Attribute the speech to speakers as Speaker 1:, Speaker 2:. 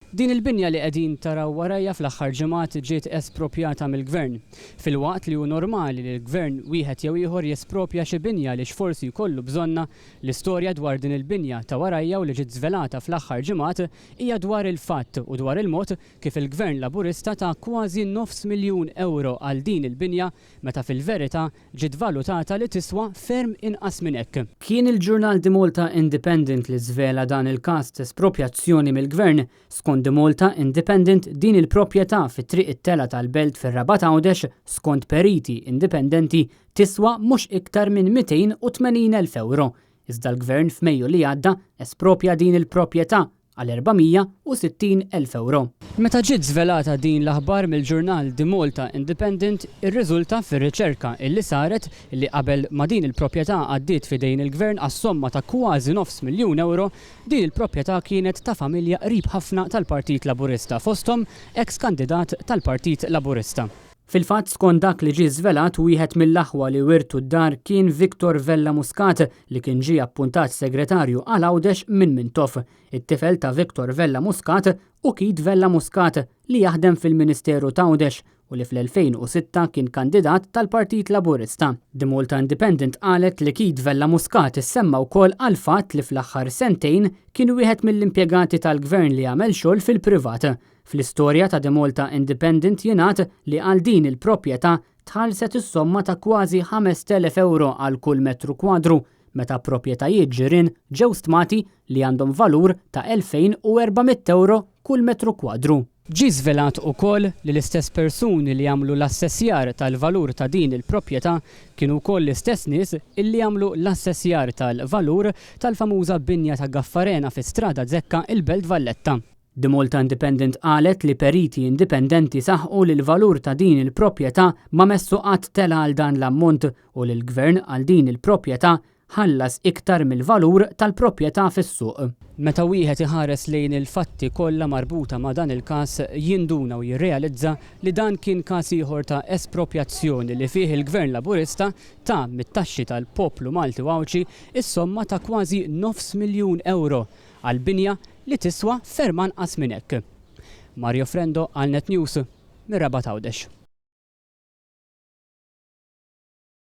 Speaker 1: Din il-binja li qegħdin taraw warajja fl-aħħar ġimgħat ġiet espropjata mill-Gvern. Filwaqt li hu normali li l-Gvern wieħed jew ieħor jespropja xi binja li x'forsi jkollu bżonna, l-istorja dwar din il-binja ta' warajja u li ġiet żvelata fl-aħħar ġimgħat hija dwar il-fatt u dwar il-mod kif il-Gvern Laburista ta' kważi €900,000 għal din il-binja meta fil-verità ġiet valutata li tiswa ferm inqas minn hekk. Kien il-ġurnal The Malta Independent li żvela dan il-każ ta' espropjazzjoni mill-Gvern. Skont The Malta Independent din il-proprjetà fit-triq it-tela tal-Belt fir-Rabat Għawdex skont periti indipendenti tiswa mhux iktar minn €280,000. Iżda l-Gvern f'Mejju li għadda espropja din il-proprjetà għal €460,000. Meta ġiet żvelata din l-aħbar mill-ġurnal The Malta Independent, ir-riżulta fir-riċerka illi saret li qabel ma din il-proprjetà għaddiet f'idejn il-Gvern għas-somma ta' kważi €900,000, din il-proprjetà kienet ta' familja qrib ħafna tal-Partit Laburista fosthom ex-kandidat tal-Partit Laburista. Fil-fatt skont dak li ġie żvelat wieħed mill-aħwa li wirtu d-dar kien Victor Vella Muscat li kien ġie appuntat segretarju għal Għawdex minn Mintoff, it-tifel ta' Victor Vella Muscat u Kid Vella Muscat li jaħdem fil-Ministeru ta' Għawdex u li fl-2006 kien kandidat tal-Partit Laburista. The Malta Independent qalet li Kid Vella Muscat issemma wkoll għal fatt li fl-aħħar sentejn kien wieħed mill-impjegati tal-Gvern li għamel xogħol fil-privat. Fl-istorja ta' The Malta Independent jingħad li għal din il-proprjetà tħallset is-somma ta' kważi €5,000 għal kull metru kwadru, meta proprjetajiet ġirien ġew stmati li għandhom valur ta' €2,400 kull metru kwadru. Ġie żvelat ukoll li l-istess persuni li jagħmlu l-assessjar tal-valur ta' din il-proprjetà kienu wkoll l-istess nies illi jagħmlu l-assessjar tal-valur tal-famuża binja ta' Gaffarena fi Strada Żekka il-Belt Valletta. The Malta Independent qalet li periti indipendenti saħħu li l-valur ta' din il-proprjetà ma messu qatt tela għal dan l-ammont u li l-Gvern għal din il-proprjetà ħallas iktar mill-valur tal-proprjetà fis-suq. Meta wieħed iħares lejn il-fatti kollha marbuta ma' dan il-każ jinduna u jirrealizza li dan kien każ ieħor ta' espropjazzjoni li fih il-Gvern Laburista ta' mit-taxxi tal-poplu Malti Wawċi is-somma ta' kważi €900,000 għal binja li tiswa ferm anqas minn hekk. Mario Frendo għal Net News mir-Rabat Għawdex.